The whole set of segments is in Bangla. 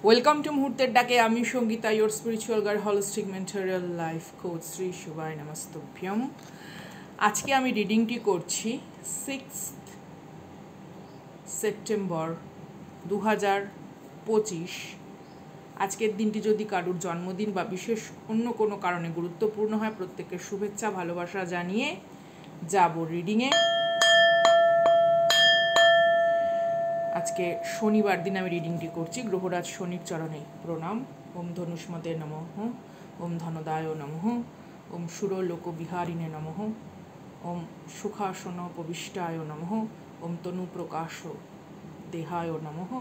ওয়েলকাম টু মুহূর্তের ডাকে। আমি Sangita, your spiritual guide, holistic mentorial life coach, শ্রী শুভায় নমস্তভ্যম। আজকে আমি রিডিংটি করছি 6 সেপ্টেম্বর 2025। আজকের দিনটি যদি কারুর জন্মদিন বা বিশেষ অন্য কোনো কারণে গুরুত্বপূর্ণ হয়, প্রত্যেকের শুভেচ্ছা ভালোবাসা জানিয়ে যাব রিডিংয়ে। আজকে শনিবার দিন আমি রিডিংটি করছি। গ্রহরাজ শনির চরণে প্রণাম। ওম ধনুষ্মতে নমঃ, ওম ধনদায় নমঃ, ওম সুরলোকবিহারিণে নমঃ, ওম সুখাসন উপবিষ্টায় নমঃ, ওম তনুপ্রকাশ দেহায় নমঃ,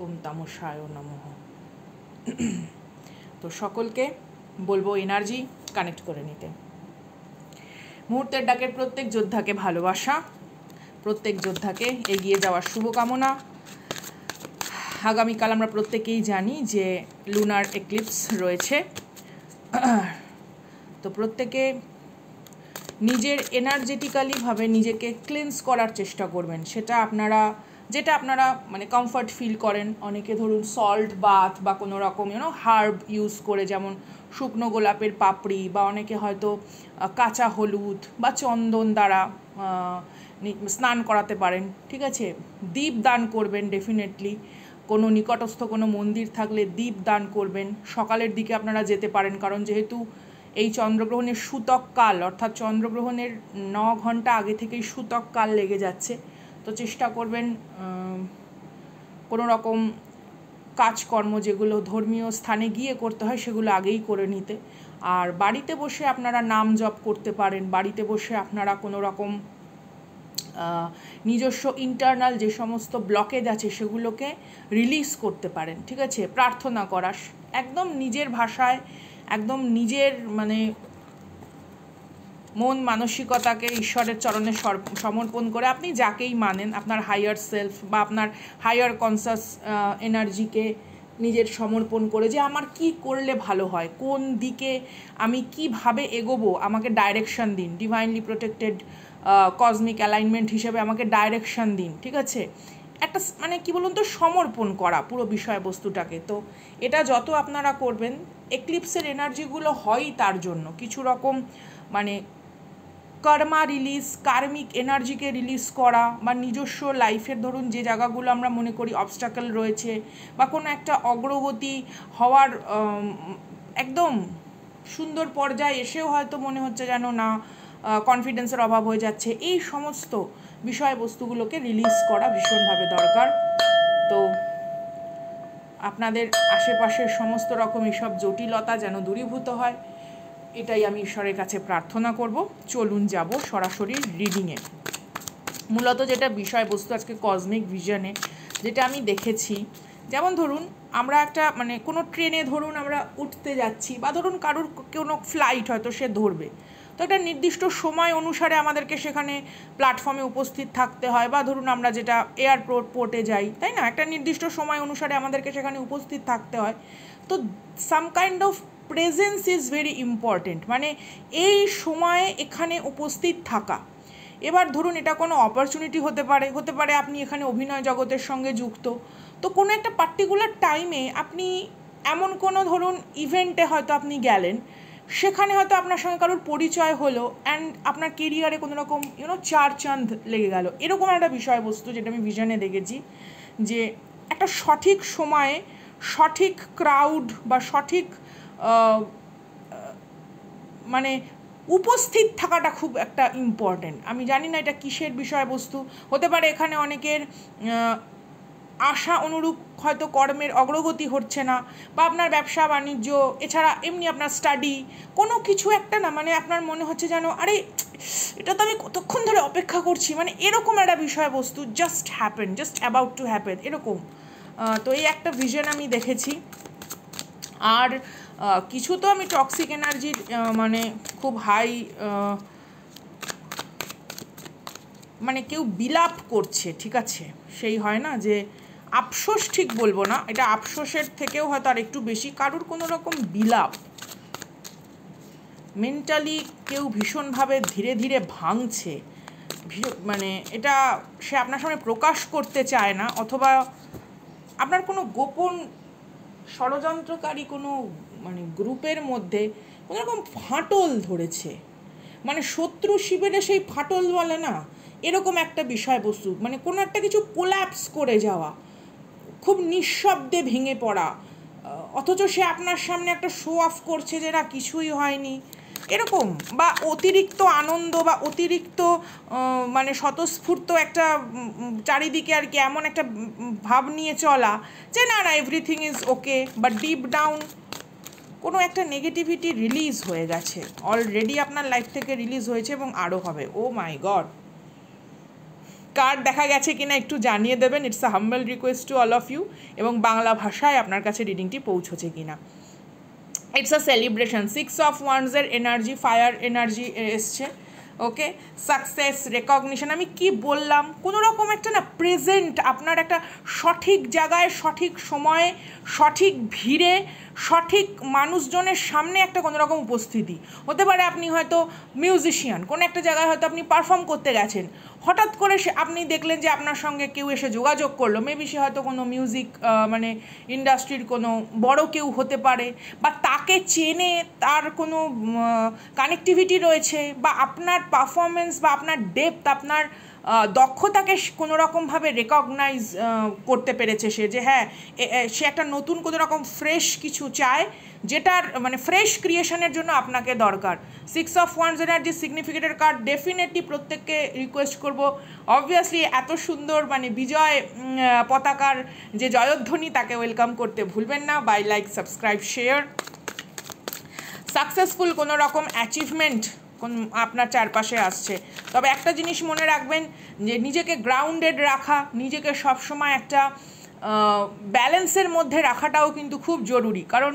ওম তামসায় নমঃ। তো সকলকে বলবো এনার্জি কানেক্ট করে নিতে। মুহূর্তের ডাকের প্রত্যেক যোদ্ধাকে ভালোবাসা, প্রত্যেক যোদ্ধাকে এগিয়ে যাওয়ার শুভকামনা। আগামীকাল আমরা প্রত্যেকেই জানি যে লুনার এক্লিপস রয়েছে। তো প্রত্যেকে নিজের এনার্জেটিক্যালিভাবে নিজেকে ক্লিনস করার চেষ্টা করবেন। যেটা আপনারা মানে কমফর্ট ফিল করেন। অনেকে ধরুন সল্ট বাথ বা কোনো রকম হার্ব ইউজ করে, যেমন শুকনো গোলাপের পাপড়ি, বা অনেকে হয়তো কাঁচা হলুদ বা চন্দন দ্বারা স্নান করাতে পারেন। ঠিক আছে, দীপ দান করবেন ডেফিনেটলি। কোনো নিকটস্থ কোনো মন্দির থাকলে দীপ দান করবেন। সকালের দিকে আপনারা যেতে পারেন, কারণ যেহেতু এই চন্দ্রগ্রহণের সূতক কাল, অর্থাৎ চন্দ্রগ্রহণের 9 ঘন্টা আগে থেকেই সূতক কাল লেগে যাচ্ছে। তো চেষ্টা করবেন কোনো রকম কাজকর্ম যেগুলো ধর্মীয় স্থানে গিয়ে করতে হয় সেগুলো আগেই করে নিতে। আর বাড়িতে বসে আপনারা নাম জপ করতে পারেন। বাড়িতে বসে আপনারা কোনো রকম নিজস্ব ইন্টারনাল যে সমস্ত ব্লকেজ আছে সেগুলোকে রিলিজ করতে পারেন। ঠিক আছে, প্রার্থনা করা একদম নিজের ভাষায়, একদম নিজের মানে মন মানসিকতাকে ঈশ্বরের চরণে সমর্পণ করে আপনি যাকেই মানেন, আপনার হায়ার সেলফ বা আপনার হায়ার কনসাস এনার্জিকে নিজের সমর্পণ করে, যে আমার কি করলে ভালো হয়, কোন দিকে আমি কিভাবে এগোবো, আমাকে ডাইরেকশন দিন। ডিভাইনলি প্রোটেক্টেড কসমিক অ্যালাইনমেন্ট হিসেবে আমাকে ডাইরেকশন দিন। ঠিক আছে, একটা মানে কি বলুন তো, সমর্পণ করা পুরো বিষয়বস্তুটাকে। তো এটা যত আপনারা করবেন, এক্লিপসের এনার্জিগুলো হয়ই তার জন্য কিছু রকম মানে কর্মা রিলিজ, কার্মিক এনার্জিকে রিলিজ করা, বা নিজস্ব লাইফের ধরুন যে জায়গাগুলো আমরা মনে করি অবস্টাকেল রয়েছে, বা কোনো একটা অগ্রগতি হওয়ার একদম সুন্দর পর্যায়ে এসেও হয়তো মনে হচ্ছে যেন না, কনফিডেন্সের অভাব হয়ে যাচ্ছে, এই সমস্ত বিষয়বস্তুগুলোকে রিলিজ করা ভীষণভাবে দরকার। তো আপনাদের আশেপাশের সমস্ত রকম এইসব জটিলতা যেন দূরীভূত হয়, এটাই আমি ঈশ্বরের কাছে প্রার্থনা করব। চলুন যাব সরাসরি রিডিংয়ে। মূলত যেটা বিষয়বস্তু আজকে কসমিক ভিশনে যেটা আমি দেখেছি, যেমন ধরুন আমরা একটা মানে কোনো ট্রেনে ধরুন আমরা উঠতে যাচ্ছি, বা ধরুন কারুর কোনো ফ্লাইট হয়তো সে ধরবে, তো একটা নির্দিষ্ট সময় অনুসারে আমাদেরকে সেখানে প্ল্যাটফর্মে উপস্থিত থাকতে হয়। বা ধরুন আমরা যেটা এয়ারপোর্টে যাই, তাই না, একটা নির্দিষ্ট সময় অনুসারে আমাদেরকে সেখানে উপস্থিত থাকতে হয়। তো some kind of presence is very important, মানে এই সময়ে এখানে উপস্থিত থাকা। এবার ধরুন এটা কোনো অপরচুনিটি হতে পারে আপনি এখানে অভিনয় জগতের সঙ্গে যুক্ত, তো কোনো একটা পার্টিকুলার টাইমে আপনি এমন কোনো ধরুন ইভেন্টে হয়তো আপনি গেলেন, সেখানে হয়তো আপনার সঙ্গে কারোর পরিচয় হলো, অ্যান্ড আপনার কেরিয়ারে কোনো রকম চার চাঁদ লেগে গেল। এরকম একটা বিষয়বস্তু যেটা আমি ভিশনে দেখেছি, যে একটা সঠিক সময়ে সঠিক ক্রাউড বা সঠিক মানে উপস্থিত থাকাটা খুব একটা ইম্পর্টেন্ট। আমি জানি না এটা কিসের বিষয়বস্তু হতে পারে। এখানে অনেকের আশা অনুরূপ হয়তো কর্মের অগ্রগতি হচ্ছে না, বা আপনার ব্যবসা বাণিজ্য, এছাড়া এমনি আপনার স্টাডি, কোনো কিছু একটা না, মানে আপনার মনে হচ্ছে যেন আরে এটা তো আমি কতক্ষণ ধরে অপেক্ষা করছি, মানে এরকম একটা বিষয়বস্তু জাস্ট অ্যাবাউট টু হ্যাপেন, এরকম। তো এই একটা ভিশন আমি দেখেছি। আর কিছু তো আমি টক্সিক এনার্জির মানে খুব হাই, মানে কেউ বিলাপ করছে, ঠিক আছে, সেই হয় না যে আফসোস, ঠিক বলবো না, এটা আফসোসের থেকেও হয়তো আর একটু বেশি কারুর কোনো রকম বিলাপ, মেন্টালি কেউ ভীষণভাবে ধীরে ধীরে ভাঙছে, মানে এটা সে আপনার সামনে প্রকাশ করতে চায় না, অথবা আপনার কোনো গোপন ষড়যন্ত্রকারী কোনো মানে গ্রুপের মধ্যে কোনো রকম ফাটল ধরেছে, মানে শত্রু শিবিরে সেই ফাটল বলে না, এরকম একটা বিষয়বস্তু, মানে কোনো একটা কিছু কোল্যাপস করে যাওয়া, খুব নিঃশব্দে ভেঙে পড়া, অথচ সে আপনার সামনে একটা শো অফ করছে যে না কিছুই হয়নি, এরকম, বা অতিরিক্ত আনন্দ বা অতিরিক্ত মানে স্বতঃস্ফূর্ত একটা চারিদিকে আর কি এমন একটা ভাব নিয়ে চলা যে না না everything is okay, but deep down কোনো একটা নেগেটিভিটি রিলিজ হয়ে গেছে, অলরেডি আপনার লাইফ থেকে রিলিজ হয়েছে এবং আরও হবে। ও মাই গড, কার্ড দেখা গেছে কিনা একটু জানিয়ে দেবেন, it's a humble request to all of you, এবং বাংলা ভাষায় আপনার কাছে রিডিংটি পৌঁছেছে কিনা। ইটস আ সেলিব্রেশন, 6 অফ ওয়ান্ডসের এনার্জি, ফায়ার এনার্জি এসছে, ওকে, সাকসেস, রেকগনিশন, আমি কি বললাম, কোনো রকম একটা না প্রেজেন্ট, আপনার একটা সঠিক জায়গায় সঠিক সময়ে সঠিক ভিড়ে সঠিক মানুষজনের সামনে একটা কোনো রকম উপস্থিতি হতে পারে। আপনি হয়তো মিউজিশিয়ান, কোনো একটা জায়গায় হয়তো আপনি পারফর্ম করতে গেছেন, হঠাৎ করে আপনি দেখলেন যে আপনার সঙ্গে কেউ এসে যোগাযোগ করলো, মেবি সে হয়তো কোনো মিউজিক মানে ইন্ডাস্ট্রির কোনো বড় কেউ হতে পারে, বা তাকে চেনে, তার কোনো কানেক্টিভিটি রয়েছে, বা আপনার পারফরমেন্স বা আপনার ডেপথ, আপনার দক্ষতাকে কোনো রকমভাবে রেকগনাইজ করতে পেরেছে সে, যে হ্যাঁ সে একটা নতুন কোনো রকম ফ্রেশ কিছু চায়, যেটার মানে ফ্রেশ ক্রিয়েশনের জন্য আপনাকে দরকার। 6 অফ ওয়ান্ডস এনার্জি সিগনিফিকেটের কার্ড, ডেফিনেটলি প্রত্যেককে রিকোয়েস্ট করব, অবভিয়াসলি এত সুন্দর মানে বিজয় পতাকার যে জয়ধ্বনি, তাকে ওয়েলকাম করতে ভুলবেন না, bye, like, subscribe, share. Successful কোনো রকম অ্যাচিভমেন্ট আপনার চারপাশে আসছে, তবে একটা জিনিস মনে রাখবেন যে নিজেকে গ্রাউন্ডেড রাখা, নিজেকে সবসময় একটা ব্যালেন্সের মধ্যে রাখাটাও কিন্তু খুব জরুরি, কারণ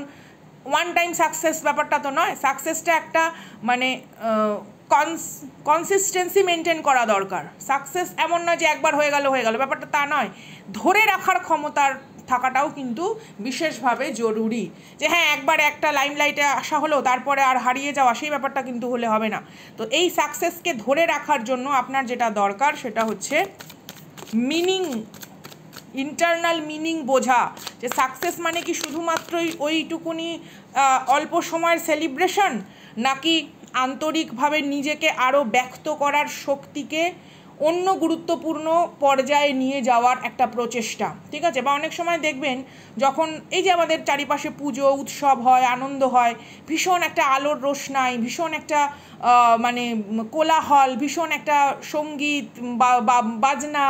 ওয়ান টাইম সাকসেস ব্যাপারটা তো নয়, সাকসেসটা একটা মানে কনসিস্টেন্সি মেনটেন করা দরকার। সাকসেস এমন নয় যে একবার হয়ে গেল, ব্যাপারটা তা নয়, ধরে রাখার ক্ষমতার থাকাটাও কিন্তু বিশেষভাবে জরুরি, যে হ্যাঁ একবার একটা লাইমলাইটে আসা হলো তারপরে আর হারিয়ে যাওয়া, সেই ব্যাপারটা কিন্তু হলে হবে না। তো এই সাকসেসকে ধরে রাখার জন্য আপনার যেটা দরকার সেটা হচ্ছে মিনিং, ইন্টারনাল মিনিং বোঝা, যে সাকসেস মানে কি শুধুমাত্রই ওইটুকুনি অল্প সময়ের সেলিব্রেশন, নাকি আন্তরিকভাবে নিজেকে আরও ব্যক্ত করার শক্তিকে অন্য গুরুত্বপূর্ণ পর্যায়ে নিয়ে যাওয়ার একটা প্রচেষ্টা, ঠিক আছে। বা অনেক সময় দেখবেন যখন এই যে আমাদের চারিপাশে পুজো উৎসব হয়, আনন্দ হয়, ভীষণ একটা আলোর রোশনাই, ভীষণ একটা মানে কোলাহল, ভীষণ একটা সঙ্গীত বাজনা,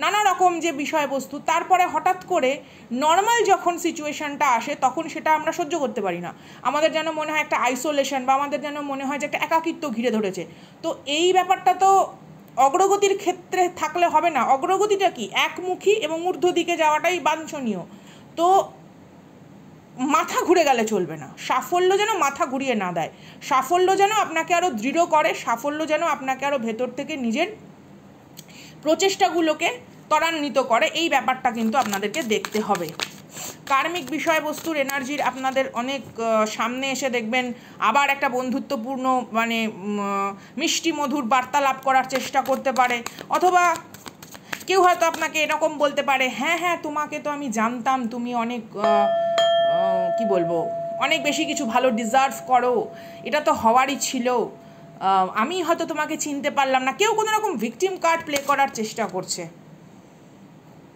নানা রকম যে বিষয়বস্তু, তারপরে হঠাৎ করে নর্মাল যখন সিচুয়েশনটা আসে তখন সেটা আমরা সহ্য করতে পারি না, আমাদের যেন মনে হয় একটা আইসোলেশন, বা আমাদের যেন মনে হয় যে একটা একাকিত্ব ঘিরে ধরেছে। তো এই ব্যাপারটা তো অগ্রগতির ক্ষেত্রে থাকলে হবে না, অগ্রগতিটা কি একমুখী এবং ঊর্ধ্ব দিকে যাওয়াটাই বাঞ্ছনীয়। তো মাথা ঘুরে গেলে চলবে না, সাফল্য যেন মাথা ঘুরিয়ে না দেয়, সাফল্য যেন আপনাকে আরও দৃঢ় করে, সাফল্য যেন আপনাকে আরও ভেতর থেকে নিজের প্রচেষ্টাগুলোকে ত্বরান্বিত করে, এই ব্যাপারটা কিন্তু আপনাদেরকে দেখতে হবে। কার্মিক বিষয়বস্তুর এনার্জির আপনাদের অনেক সামনে এসে দেখবেন আবার একটা বন্ধুত্বপূর্ণ মানে মিষ্টি মধুর বার্তালাপ করার চেষ্টা করতে পারে, অথবা কেউ হয়তো আপনাকে এরকম বলতে পারে, হ্যাঁ হ্যাঁ তোমাকে তো আমি জানতাম, তুমি অনেক কি বলবো, অনেক বেশি কিছু ভালো ডিজার্ভ করো, এটা তো হওয়ারই ছিল, আমি হয়তো তোমাকে চিনতে পারলাম না, কেউ কোনো রকম ভিকটিম কার্ড প্লে করার চেষ্টা করছে।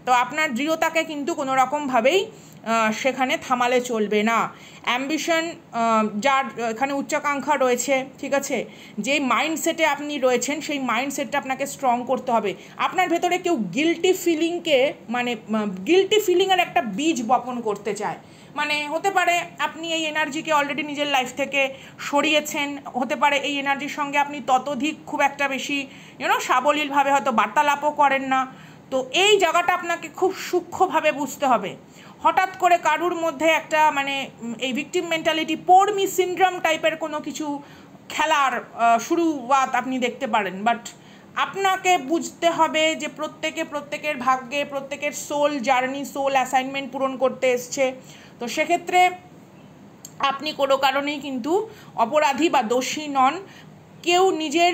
তো আপনার দৃঢ়তাকে কিন্তু কোনো রকমভাবেই সেখানে থামালে চলবে না। অ্যাম্বিশন, যার এখানে উচ্চাকাঙ্ক্ষা রয়েছে, ঠিক আছে, যেই মাইন্ডসেটে আপনি রয়েছেন সেই মাইন্ডসেটটা আপনাকে স্ট্রং করতে হবে। আপনার ভেতরে কেউ গিল্টি ফিলিংকে মানে গিল্টি ফিলিংয়ের একটা বীজ বপন করতে চায়, মানে হতে পারে আপনি এই এনার্জিকে অলরেডি নিজের লাইফ থেকে সরিয়েছেন, হতে পারে এই এনার্জির সঙ্গে আপনি ততোধিক খুব একটা বেশি সাবলীলভাবে হয়তো বার্তালাপও করেন না। তো এই জায়গাটা আপনাকে খুব সূক্ষ্মভাবে বুঝতে হবে। হঠাৎ করে কারুর মধ্যে একটা মানে এই ভিকটিম মেন্টালিটি, পোর মি সিনড্রোম টাইপের কোনো কিছু খেলার শুরুয়াত আপনি দেখতে পারেন, বাট আপনাকে বুঝতে হবে যে প্রত্যেকের ভাগ্যে প্রত্যেকের সোল জার্নি, সোল অ্যাসাইনমেন্ট পূরণ করতে এসছে। তো সেক্ষেত্রে আপনি কোনো কারণেই কিন্তু অপরাধী বা দোষী নন। কেউ নিজের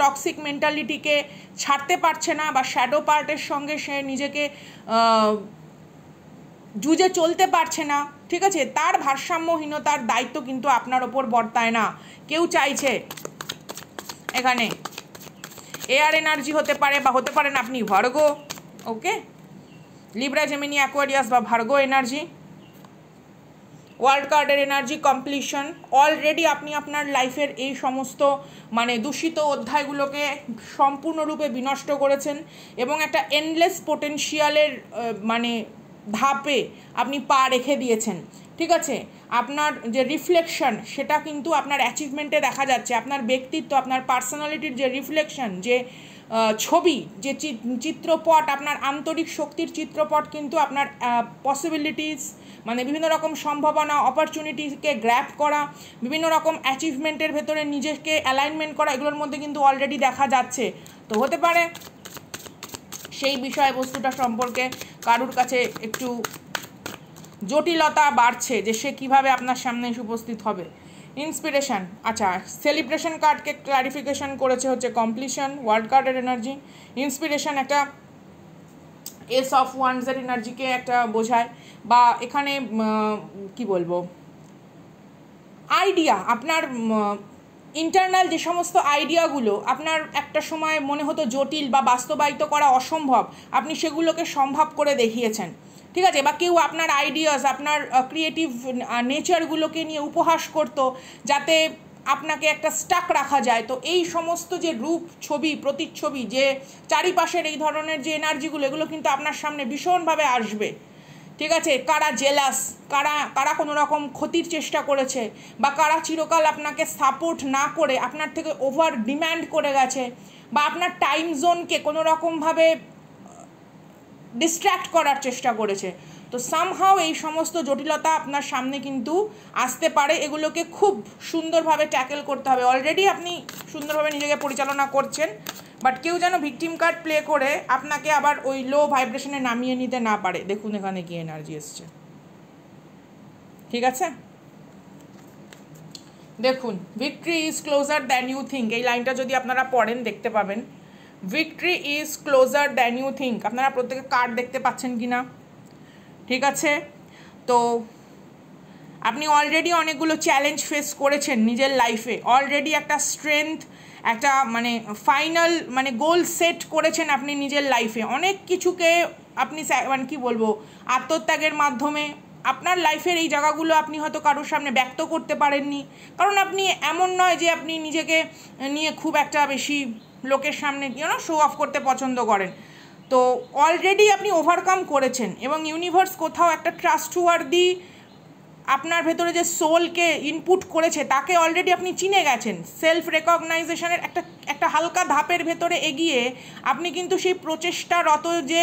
টক্সিক মেন্টালিটিকে ছাড়তে পারছে না, বা শ্যাডো পার্টের সঙ্গে সে নিজেকে জুজে চলতে পারছে না, ঠিক আছে, তার ভারসাম্যহীনতার দায়িত্ব কিন্তু আপনার ওপর বর্তায় না। কেউ চাইছে এখানে এয়ার এনার্জি হতে পারে, বা হতে পারেন আপনি ভার্গো, ওকে, লিব্রা, জেমিনি, অ্যাকোয়ারিয়াস বা ভার্গো এনার্জি। ওয়ার্ল্ড কার্ডের এনার্জি কমপ্লিশন। অলরেডি আপনি আপনার লাইফের এই সমস্ত মানে দূষিত অধ্যায়গুলোকে সম্পূর্ণরূপে বিনষ্ট করেছেন এবং একটা এন্ডলেস পোটেনশিয়ালের মানে ধাপে আপনি পা রেখে দিয়েছেন, ঠিক আছে। আপনার যে রিফ্লেকশন সেটা কিন্তু আপনার অ্যাচিভমেন্টে দেখা যাচ্ছে, আপনার ব্যক্তিত্ব, আপনার পার্সোনালিটির যে রিফ্লেকশন, যে ছবি, যে চিত্রপট, আপনার আন্তরিক শক্তির চিত্রপট কিন্তু আপনার পসিবিলিটিস মানে বিভিন্ন রকম সম্ভাবনা, অপরচুনিটিকে গ্র্যাব করা, বিভিন্ন রকম অ্যাচিভমেন্টের ভেতরে নিজেকে অ্যালাইনমেন্ট করা, এগুলোর মধ্যে কিন্তু অলরেডি দেখা যাচ্ছে। তো হতে পারে সেই বিষয়বস্তুটা সম্পর্কে কারুর কাছে একটু জটিলতা বাড়ছে যে সে কিভাবে আপনার সামনে এসে উপস্থিত হবে। ইন্সপিরেশন, আচ্ছা, সেলিব্রেশন কার্ডকে ক্লারিফিকেশন করেছে হচ্ছে কমপ্লিশন, ওয়ার্ল্ড কার্ডের এনার্জি। ইন্সপিরেশন একটা এস অফ ওয়ান্সের এনার্জিকে একটা বোঝায়, বা এখানে কি বলবো, আইডিয়া, আপনার ইন্টারনাল যে সমস্ত আইডিয়াগুলো আপনার একটা সময় মনে হতো জটিল বা বাস্তবায়িত করা অসম্ভব, আপনি সেগুলোকে সম্ভব করে দেখিয়েছেন, ঠিক আছে। বা কেউ আপনার আইডিয়াস, আপনার ক্রিয়েটিভ নেচারগুলোকে নিয়ে উপহাস করতো যাতে আপনাকে একটা স্টাক রাখা যায়। তো এই সমস্ত যে রূপ, ছবি, প্রতিচ্ছবি, যে চারিপাশের এই ধরনের যে এনার্জিগুলো, এগুলো কিন্তু আপনার সামনে ভীষণভাবে আসবে, ঠিক আছে। কারা জেলাস, কারা কোনো রকম ক্ষতির চেষ্টা করেছে, বা কারা চিরকাল আপনাকে সাপোর্ট না করে আপনার থেকে ওভার ডিম্যান্ড করে গেছে, বা আপনার টাইম জোনকে কোনো রকমভাবে ডিস্ট্র্যাক্ট করার চেষ্টা করেছে। তো সামহাও এই সমস্ত জটিলতা আপনার সামনে কিন্তু আসতে পারে, এগুলোকে খুব সুন্দরভাবে ট্যাকেল করতে হবে। অলরেডি আপনি সুন্দরভাবে নিজেকে পরিচালনা করছেন, বাট কেউ যেন ভিকটিম কার্ড প্লে করে আপনাকে আবার ওই লো ভাইব্রেশনে নামিয়ে নিতে না পারে। দেখুন এখানে কি এনার্জি এসছে, ঠিক আছে। দেখুন, victory is closer than you think, এই লাইনটা যদি আপনারা পড়েন দেখতে পাবেন, victory is closer than you think. আপনারা প্রত্যেকে কার্ড দেখতে পাচ্ছেন কি না, ঠিক আছে। তো আপনি অলরেডি অনেকগুলো চ্যালেঞ্জ ফেস করেছেন নিজের লাইফে, অলরেডি একটা স্ট্রেংথ, একটা মানে ফাইনাল মানে গোল সেট করেছেন আপনি নিজের লাইফে। অনেক কিছুকে আপনি মানে কী বলবো, আত্মত্যাগের মাধ্যমে আপনার লাইফের এই জায়গাগুলো আপনি হয়তো কারোর সামনে ব্যক্ত করতে পারেননি, কারণ আপনি এমন নয় যে আপনি নিজেকে নিয়ে খুব একটা বেশি লোকের সামনে শো অফ করতে পছন্দ করেন। তো অলরেডি আপনি ওভারকাম করেছেন এবং ইউনিভার্স কোথাও একটা ট্রাস্টওয়ার্দি আপনার ভেতরে যে সোলকে ইনপুট করেছে তাকে অলরেডি আপনি চিনে গেছেন। সেলফ রেকগনাইজেশনের একটা হালকা ধাপের ভেতরে এগিয়ে আপনি কিন্তু সেই প্রচেষ্টারত যে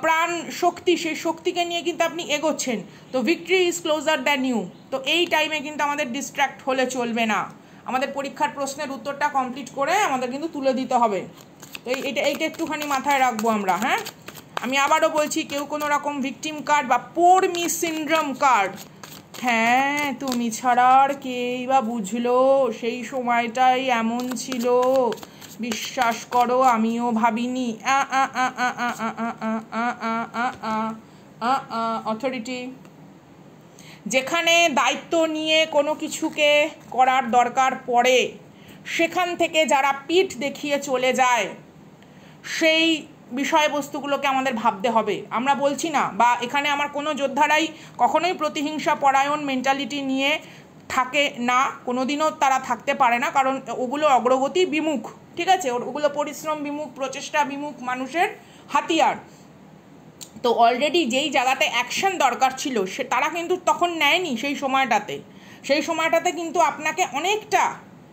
প্রাণ শক্তি, সেই শক্তিকে নিয়ে কিন্তু আপনি এগোচ্ছেন। তো victory is closer than you. তো এই টাইমে কিন্তু আমাদের ডিস্ট্র্যাক্ট হলে চলবে না, আমাদের পরীক্ষার প্রশ্নের উত্তরটা কমপ্লিট করে আমাদের কিন্তু তুলে দিতে হবে। তো এইটা একটুখানি মাথায় রাখবো আমরা, হ্যাঁ। আমি আবারও বলছি, কেউ কোনো রকম ভিকটিম কার্ড বা পোর মি সিনড্রোম কার্ড, হ্যাঁ তুমি ছাড়া আর কেই বা বুঝলো সেই সময়টাই এমন ছিল, বিশ্বাস করো আমিও ভাবিনি। অথরিটি, যেখানে দায়িত্ব নিয়ে কোনো কিছুকে করার দরকার পড়ে সেখান থেকে যারা পিঠ দেখিয়ে চলে যায়, সেই বিষয়বস্তুগুলোকে আমাদের ভাবতে হবে। আমরা বলছি না, বা এখানে আমার কোনো যোদ্ধারাই কখনোই প্রতিহিংসা পরায়ণ মেন্টালিটি নিয়ে থাকে না, কোনোদিনও তারা থাকতে পারে না, কারণ ওগুলো অগ্রগতি বিমুখ, ঠিক আছে, ওগুলো পরিশ্রম বিমুখ, প্রচেষ্টা বিমুখ মানুষের হাতিয়ার। তো অলরেডি যেই জায়গাতে অ্যাকশন দরকার ছিল তারা কিন্তু তখন নেয়নি। সেই সময়টাতে কিন্তু আপনাকে অনেকটা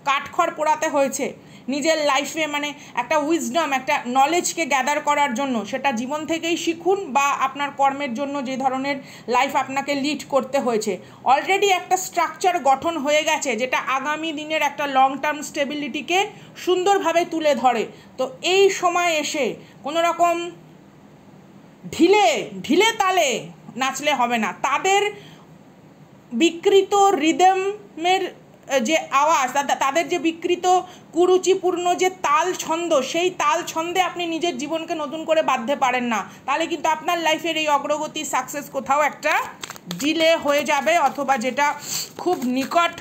কাঠখড় পোড়াতে হয়েছে নিজের লাইফে, মানে একটা উইজডম, একটা নলেজকে গ্যাদার করার জন্য। সেটা জীবন থেকেই শিখুন বা আপনার কর্মের জন্য যে ধরনের লাইফ আপনাকে লিড করতে হয়েছে, অলরেডি একটা স্ট্রাকচার গঠন হয়ে গেছে যেটা আগামী দিনের একটা লং টার্ম স্টেবিলিটিকে সুন্দরভাবে তুলে ধরে। তো এই সময় এসে কোনো রকম ঢিলে তালে নাচলে হবে না। তাদের বিকৃত রিদমের যে আওয়াজ, তাদের যে বিকৃত কুরুচিপূর্ণ যে তাল ছন্দ, সেই তাল ছন্দে আপনি নিজের জীবনকে নতুন করে বাঁধতে পারেন না, তাহলে কিন্তু আপনার লাইফের এই অগ্রগতি সাকসেস কোথাও একটা ডিলে হয়ে যাবে, অথবা যেটা খুব নিকট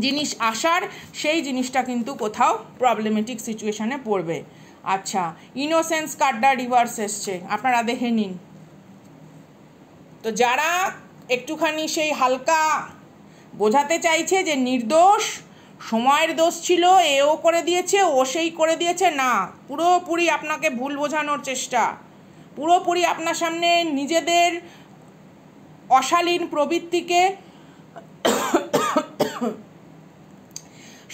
জিনিস আসার সেই জিনিসটা কিন্তু কোথাও প্রবলেমেটিক সিচুয়েশানে পড়বে। আচ্ছা, ইনোসেন্স কার্ডটা রিভার্স এসছে, আপনারা দেখে নিন। তো যারা একটুখানি সেই হালকা বোঝাতে চাইছে যে নির্দোষ, সময়ের দোষ ছিল, এও করে দিয়েছে, ও সেই করে দিয়েছে, না, পুরোপুরি আপনাকে ভুল বোঝানোর চেষ্টা, পুরোপুরি আপনার সামনে নিজেদের অশালীন প্রবৃত্তিকে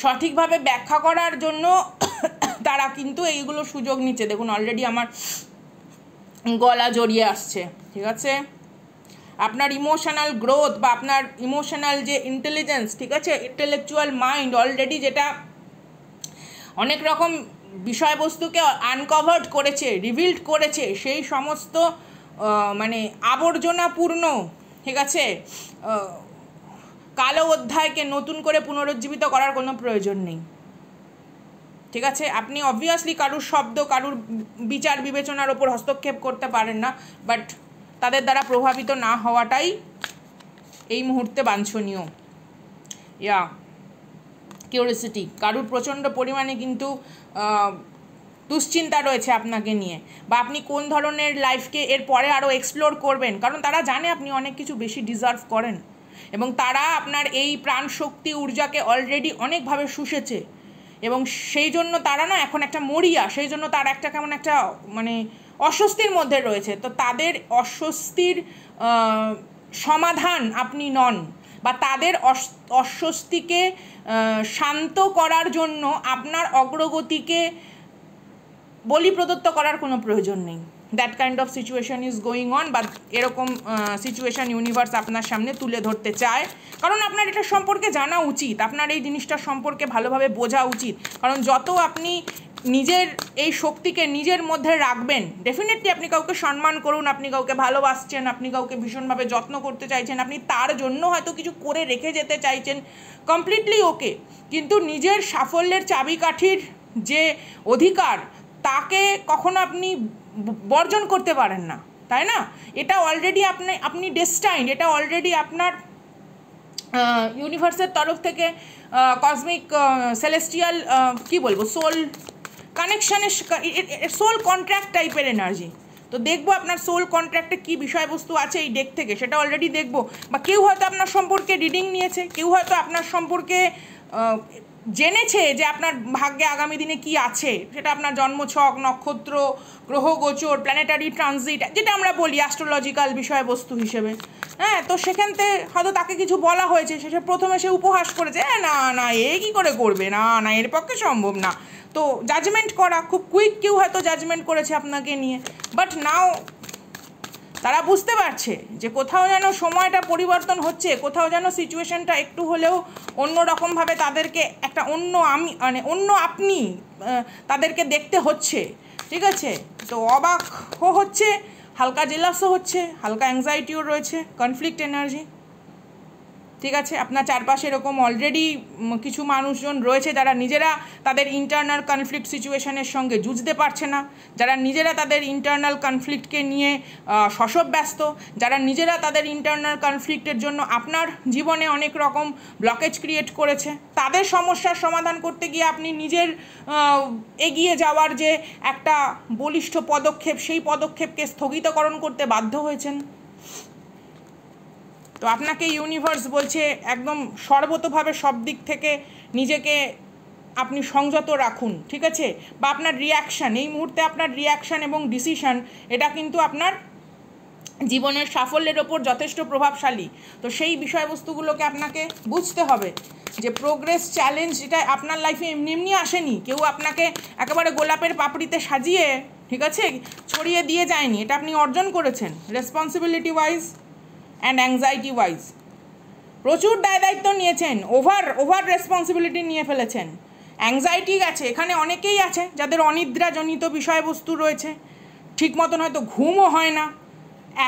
সঠিকভাবে ব্যাখ্যা করার জন্য তারা কিন্তু এইগুলো সুযোগ নিচ্ছে। দেখুন অলরেডি আমার গলা জড়িয়ে আসছে, ঠিক আছে। আপনার ইমোশনাল গ্রোথ বা আপনার ইমোশনাল যে ইন্টেলিজেন্স, ঠিক আছে, ইন্টেলেকচুয়াল মাইন্ড অলরেডি যেটা অনেক রকম বিষয়বস্তুকে আনকভার্ড করেছে, রিভিল্ড করেছে, সেই সমস্ত মানে আবর্জনাপূর্ণ, ঠিক আছে, কালো অধ্যায়কে নতুন করে পুনরুজ্জীবিত করার কোনো প্রয়োজন নেই, ঠিক আছে। আপনি অবভিয়াসলি কারুর শব্দ, কারুর বিচার বিবেচনার ওপর হস্তক্ষেপ করতে পারেন না, বাট তাদের দ্বারা প্রভাবিত না হওয়াটাই এই মুহূর্তে বাঞ্ছনীয়। কিউরিওসিটি, কারুর প্রচণ্ড পরিমাণে কিন্তু দুশ্চিন্তা রয়েছে আপনাকে নিয়ে, বা আপনি কোন ধরনের লাইফকে এর পরে আরও এক্সপ্লোর করবেন, কারণ তারা জানে আপনি অনেক কিছু বেশি ডিজার্ভ করেন, এবং তারা আপনার এই প্রাণ শক্তি ঊর্জাকে অলরেডি অনেকভাবে শুষেছে, এবং সেই জন্য তারা না এখন একটা মরিয়া, সেই জন্য তারা একটা কেমন একটা মানে অস্বস্তির মধ্যে রয়েছে। তো তাদের অস্বস্তির সমাধান আপনি নন, বা তাদের অস্বস্তিকে শান্ত করার জন্য আপনার অগ্রগতিকে বলি প্রদত্ত করার কোনো প্রয়োজন নেই। That kind of situation is going on, বা এরকম সিচুয়েশান ইউনিভার্স আপনার সামনে তুলে ধরতে চায়, কারণ আপনার এটা সম্পর্কে জানা উচিত, আপনার এই জিনিসটা সম্পর্কে ভালোভাবে বোঝা উচিত। কারণ যত আপনি নিজের এই শক্তিকে নিজের মধ্যে রাখবেন, ডেফিনেটলি আপনি কাউকে সম্মান করুন, আপনি কাউকে ভালোবাসছেন, আপনি কাউকে ভীষণভাবে যত্ন করতে চাইছেন, আপনি তার জন্য হয়তো কিছু করে রেখে যেতে চাইছেন, কমপ্লিটলি ওকে, কিন্তু নিজের সাফল্যের চাবিকাঠির যে অধিকার, তাকে কখনো আপনি বর্জন করতে পারেন না, তাই না? এটা অলরেডি আপনি ডেস্টাইন্ড, এটা অলরেডি আপনার ইউনিভার্সের তরফ থেকে কসমিক সেলেস্টিয়াল কি বলবো, সোল কানেকশানের, সোল কন্ট্রাক্ট টাইপের এনার্জি। তো দেখবো আপনার সোল কন্ট্রাক্টে কী বিষয়বস্তু আছে এই ডেক থেকে, সেটা অলরেডি দেখবো। বা কেউ হয়তো আপনার সম্পর্কে রিডিং নিয়েছে, কেউ হয়তো আপনার সম্পর্কে জেনেছে যে আপনার ভাগ্যে আগামী দিনে কি আছে, সেটা আপনার জন্মছক, নক্ষত্র, গ্রহ গোচর, প্ল্যানেটারি ট্রানজিট, যেটা আমরা বলি অ্যাস্ট্রোলজিক্যাল বিষয়বস্তু হিসেবে। হ্যাঁ, তো সেখানতে হয়তো তাকে কিছু বলা হয়েছে, সে প্রথমে সে উপহাস করেছে, না না এ কী করে করবে, না না এর পক্ষে সম্ভব না। তো জাজমেন্ট করা খুব কুইক, কেউ হয়তো জাজমেন্ট করেছে আপনাকে নিয়ে, বাট নাও তারা বুঝতে পারছে যে কোথাও যেন সময়টা পরিবর্তন হচ্ছে, কোথাও যেন সিচুয়েশনটা একটু হলেও অন্য রকমভাবে তাদেরকে একটা অন্য আপনি তাদেরকে দেখতে হচ্ছে, ঠিক আছে। তো অবাক হচ্ছে, হালকা জেলাসও হচ্ছে, হালকা অ্যাংজাইটিও রয়েছে, কনফ্লিক্ট এনার্জি, ঠিক আছে। আপনার চারপাশে এরকম অলরেডি কিছু মানুষজন রয়েছে যারা নিজেরা তাদের ইন্টারনাল কনফ্লিক্ট সিচুয়েশনের সঙ্গে যুঝতে পারছে না, যারা নিজেরা তাদের ইন্টারনাল কনফ্লিক্টকে নিয়ে শশব ব্যস্ত, যারা নিজেরা তাদের ইন্টারনাল কনফ্লিক্টের জন্য আপনার জীবনে অনেক রকম ব্লকেজ ক্রিয়েট করেছে। তাদের সমস্যার সমাধান করতে গিয়ে আপনি নিজের এগিয়ে যাওয়ার যে একটা বলিষ্ঠ পদক্ষেপ, সেই পদক্ষেপকে স্থগিতকরণ করতে বাধ্য হয়েছেন। তো আপনাকে ইউনিভার্স বলছে একদম সর্বতোভাবে সব দিক থেকে নিজেকে আপনি সংযত রাখুন, ঠিক আছে। বা আপনার রিয়াকশান, এই মুহূর্তে আপনার রিয়াকশান এবং ডিসিশান, এটা কিন্তু আপনার জীবনের সাফল্যের ওপর যথেষ্ট প্রভাবশালী। তো সেই বিষয়বস্তুগুলোকে আপনাকে বুঝতে হবে যে প্রোগ্রেস চ্যালেঞ্জ এটা আপনার লাইফে এমনি এমনি আসেনি, কেউ আপনাকে একেবারে গোলাপের পাপড়িতে সাজিয়ে, ঠিক আছে, ছড়িয়ে দিয়ে যায়নি, এটা আপনি অর্জন করেছেন responsibility wise and anxiety wise. প্রচুর দায়িত্ব নিয়েছেন, ওভার রেসপন্সিবিলিটি নিয়ে ফেলেছেন, অ্যাংজাইটি আছে, এখানে অনেকেই আছে যাদের অনিদ্রাজনিত বিষয়বস্তু রয়েছে, ঠিক মতন হয়তো ঘুমও হয় না,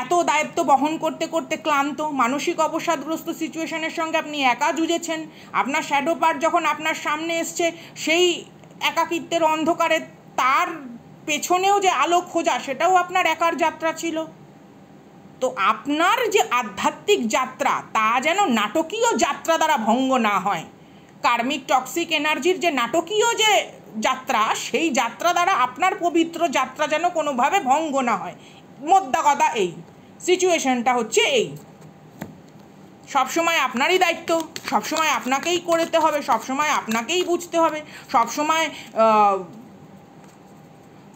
এত দায়িত্ব বহন করতে করতে ক্লান্ত, মানসিক অবসাদগ্রস্ত সিচুয়েশনের সঙ্গে আপনি একা যুঝেছেন। আপনার শ্যাডো পার্ট যখন আপনার সামনে এসছে, সেই একাকিত্বের অন্ধকারে তার পেছনেও যে আলো খোঁজা, সেটাও আপনার একার যাত্রা ছিল। তো আপনার যে আধ্যাত্মিক যাত্রা, তা যেন নাটকীয় যাত্রা দ্বারা ভঙ্গ না হয়। কার্মিক টক্সিক এনার্জির যে নাটকীয় যে যাত্রা, সেই যাত্রা দ্বারা আপনার পবিত্র যাত্রা যেন কোনোভাবে ভঙ্গ না হয়। মোদ্দা কথা এই, সিচুয়েশনটা হচ্ছে এই। সবসময় আপনারই দায়িত্ব, সবসময় আপনাকেই করতে হবে, সবসময় আপনাকেই বুঝতে হবে, সবসময়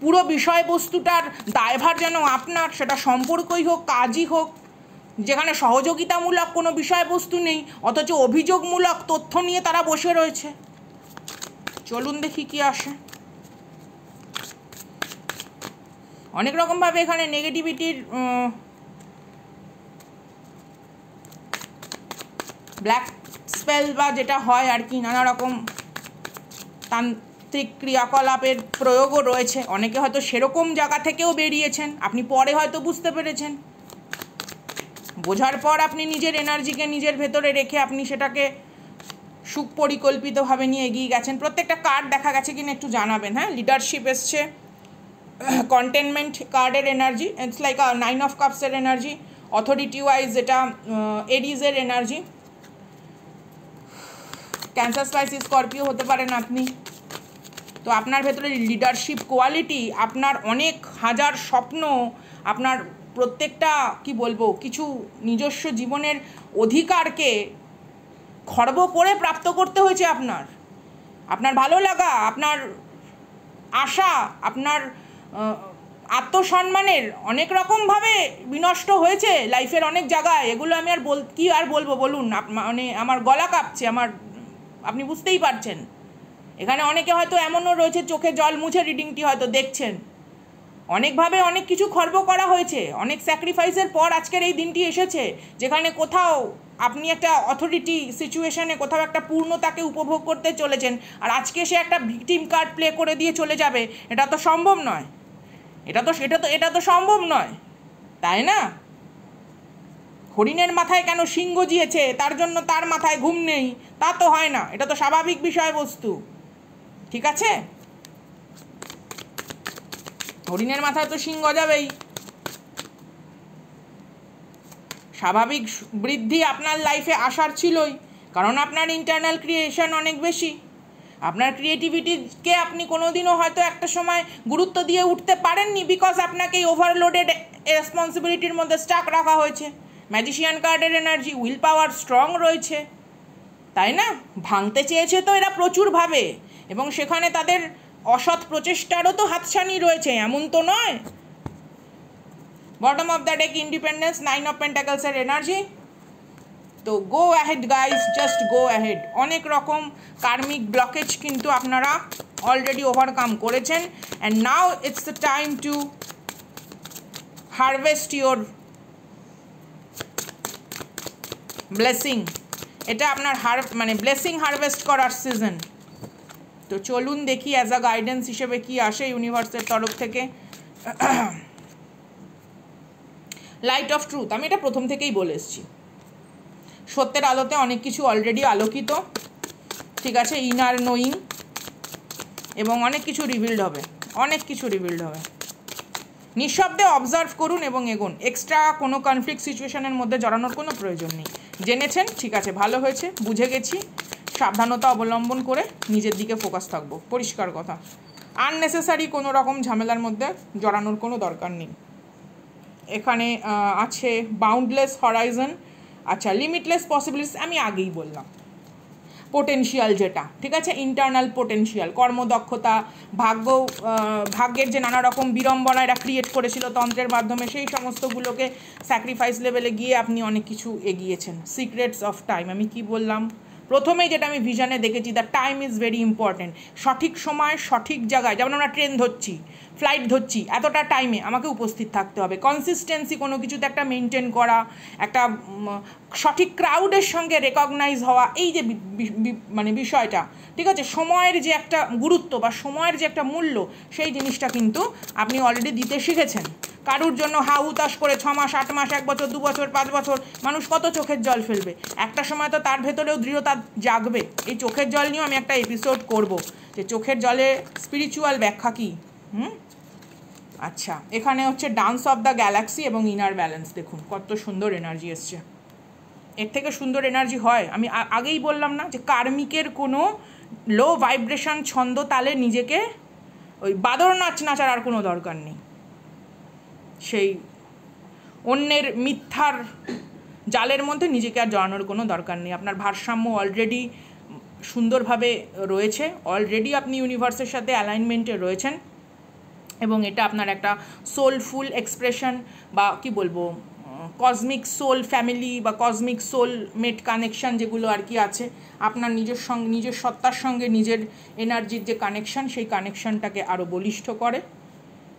পুরো বিষয়বস্তুটার দায়ভার যেন আপনার, সেটা সম্পর্কই হোক, কাজই হোক, যেখানে সহযোগিতামূলক কোনো বিষয়বস্তু নেই, অথচ অভিযোগমূলক তথ্য নিয়ে তারা বসে রয়েছে। চলুন দেখি কি আসে। অনেক রকমভাবে এখানে নেগেটিভিটির ব্ল্যাক স্পেল বা যেটা হয় আর কি, নানা রকম তান্ত্রিক ক্রিয়াকলাপের প্রয়োগও রয়েছে। অনেকে হয়তো সেরকম জায়গা থেকেও বেরিয়েছেন, আপনি পরে হয়তো বুঝতে পেরেছেন। বোঝার পর আপনি নিজের এনার্জিকে নিজের ভেতরে রেখে আপনি সেটাকে সুপরিকল্পিতভাবে নিয়ে এগিয়ে গেছেন। প্রত্যেকটা কার্ড দেখা গেছে কিনা একটু জানাবেন। হ্যাঁ, লিডারশিপ এসছে, কন্টেনমেন্ট কার্ডের energy, it's like a 9 of কাপসের এনার্জি, অথরিটি ওয়াইজ এটা এরিজের এনার্জি। ক্যান্সার, স্পাইসি, স্করপিও হতে পারেন আপনি। তো আপনার ভেতরে লিডারশিপ কোয়ালিটি, আপনার অনেক হাজার স্বপ্ন, আপনার প্রত্যেকটা কি বলবো, কিছু নিজস্ব জীবনের অধিকারকে খর্ব করে প্রাপ্ত করতে হয়েছে আপনার। আপনার ভালো লাগা, আপনার আশা, আপনার আত্মসম্মানের অনেক রকমভাবে বিনষ্ট হয়েছে লাইফের অনেক জায়গায়। এগুলো আমি আর কি আর বলবো বলুন, মানে আমার গলা কাঁপছে আমার, আপনি বুঝতেই পারছেন। এখানে অনেকে হয়তো এমনও রয়েছে চোখে জল মুছে রিডিংটি হয়তো দেখছেন। অনেকভাবে অনেক কিছু খর্ব করা হয়েছে, অনেক স্যাক্রিফাইসের পর আজকের এই দিনটি এসেছে, যেখানে কোথাও আপনি একটা অথরিটি সিচুয়েশনে কোথাও একটা পূর্ণতাকে উপভোগ করতে চলেছেন, আর আজকে সে একটা ভিকটিম কার্ড প্লে করে দিয়ে চলে যাবে। এটা তো সম্ভব নয়, এটা তো সম্ভব নয়, তাই না? হরিণের মাথায় কেন সিংহ জিয়েছে তার জন্য তার মাথায় ঘুম নেই, তা তো হয় না। এটা তো স্বাভাবিক বিষয়বস্তু, ঠিক আছে? হরিণের মাথায় তো সিংহ যাবেই। স্বাভাবিক বৃদ্ধি আপনার লাইফে আসার ছিলই, কারণ আপনার ইন্টারনাল ক্রিয়েশন অনেক বেশি। আপনার ক্রিয়েটিভিটিকে আপনি কোনোদিনও হয়তো একটা সময় গুরুত্ব দিয়ে উঠতে পারেননি, বিকজ আপনাকে ওভারলোডেড রেসপন্সিবিলিটির মধ্যে স্টাক রাখা হয়েছে। ম্যাজিশিয়ান কার্ডের এনার্জি, উইল পাওয়ার স্ট্রং রয়েছে, তাই না? ভাঙতে চেয়েছে তো এরা প্রচুরভাবে, এবং সেখানে তাদের অসৎ প্রচেষ্টারও তো হাতছানি রয়েছে, এমন তো নয়। Bottom of the deck independence, 9 of পেন্টাকলসের এনার্জি। তো go ahead guys, just go ahead. অনেক রকম কার্মিক ব্লকেজ কিন্তু আপনারা অলরেডি ওভারকাম করেছেন, and now it's the time to harvest your blessing. এটা আপনার মানে ব্লেসিং হারভেস্ট করার সিজন। তো চলুন দেখি অ্যাজ আ গাইডেন্স হিসেবে কি আসে ইউনিভার্সের তরফ থেকে। লাইট অফ ট্রুথ, আমি এটা প্রথম থেকেই বলে এসেছি। সত্যের আলোতে অনেক কিছু অলরেডি আলোকিত, ঠিক আছে? ইনার নোয়িং, এবং অনেক কিছু রিভিল্ড হবে, অনেক কিছু রিভিল্ড হবে। নিঃশব্দে অবজার্ভ করুন এবং এগোন। এক্সট্রা কোনো কনফ্লিক্ট সিচুয়েশনের মধ্যে জড়ানোর কোনো প্রয়োজন নেই। জেনেছেন, ঠিক আছে, ভালো হয়েছে, বুঝে গেছি। সাবধানতা অবলম্বন করে নিজের দিকে ফোকাস থাকবো, পরিষ্কার কথা। আননেসেসারি কোনো রকম ঝামেলার মধ্যে জড়ানোর কোনো দরকার নেই। এখানে আছে বাউন্ডলেস হরাইজন, আচ্ছা, লিমিটলেস পসিবিলিটিস, আমি আগেই বললাম। পোটেনশিয়াল যেটা, ঠিক আছে, ইন্টারনাল পোটেনশিয়াল, কর্মদক্ষতা, ভাগ্যের যে নানা রকম বিড়ম্বনা এরা ক্রিয়েট করেছিল তন্ত্রের মাধ্যমে, সেই সমস্তগুলোকে স্যাক্রিফাইস লেভেলে গিয়ে আপনি অনেক কিছু এগিয়েছেন। সিক্রেটস অফ টাইম, আমি কি বললাম প্রথমেই, যেটা আমি ভিশনে দেখেছি, the time is very important. সঠিক সময় সঠিক জায়গায়, যেমন আমরা ট্রেন ধরছি, ফ্লাইট ধরছি, এতটা টাইমে আমাকে উপস্থিত থাকতে হবে। কনসিস্টেন্সি কোনো কিছুতে একটা মেনটেন করা, একটা সঠিক ক্রাউডের সঙ্গে রেকগনাইজ হওয়া, এই যে মানে বিষয়টা, ঠিক আছে, সময়ের যে একটা গুরুত্ব বা সময়ের যে একটা মূল্য, সেই জিনিসটা কিন্তু আপনি অলরেডি দিতে শিখেছেন। কারুর জন্য হা হুতাশ করে 6 মাস 8 মাস 1 বছর 2 বছর 5 বছর মানুষ কত চোখের জল ফেলবে, একটা সময় তো তার ভেতরেও দৃঢ়তা জাগবে। এই চোখের জল নিয়েও আমি একটা এপিসোড করব, যে চোখের জলে স্পিরিচুয়াল ব্যাখ্যা কী। আচ্ছা, এখানে হচ্ছে ডান্স অফ দ্য গ্যালাক্সি এবং ইনার ব্যালেন্স। দেখুন কত সুন্দর এনার্জি এসছে, এর থেকে সুন্দর এনার্জি হয়? আমি আগেই বললাম না যে কার্মিকের কোনো লো ভাইব্রেশন ছন্দ তালে নিজেকে ওই বাদর নাচ নাচার আর কোনো দরকার নেই, সেই অন্যের মিথ্যার জালের মধ্যে নিজেকে আর জড়ানোর কোনো দরকার নেই। আপনার ভারসাম্য অলরেডি সুন্দরভাবে রয়েছে, অলরেডি আপনি ইউনিভার্সের সাথে অ্যালাইনমেন্টে রয়েছেন, এবং এটা আপনার একটা সোলফুল এক্সপ্রেশন বা কি বলবো কসমিক সোল ফ্যামিলি বা কসমিক সোল মেট কানেকশান যেগুলো আর কি আছে, আপনার নিজের সঙ্গে নিজের সত্তার সঙ্গে নিজের এনার্জির যে কানেকশান, সেই কানেকশানটাকে আরও বলিষ্ঠ করে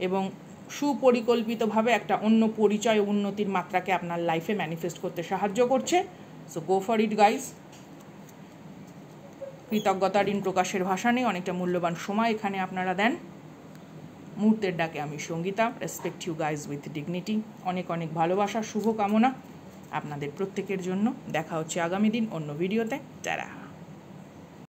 এবং সুপরিকল্পিতভাবে একটা অন্য পরিচয় উন্নতির মাত্রাকে আপনার লাইফে ম্যানিফেস্ট করতে সাহায্য করছে। So go for it guys. কৃতজ্ঞতা ঋণ প্রকাশের ভাষা নেই, অনেকটা মূল্যবান সময় এখানে আপনারা দেন। মুহূর্তের ডাকে আমি Sangeeta, respect you guys with dignity. অনেক অনেক ভালোবাসা, শুভকামনা আপনাদের প্রত্যেকের জন্য। দেখা হচ্ছে আগামী দিন অন্য ভিডিওতে। টাটা।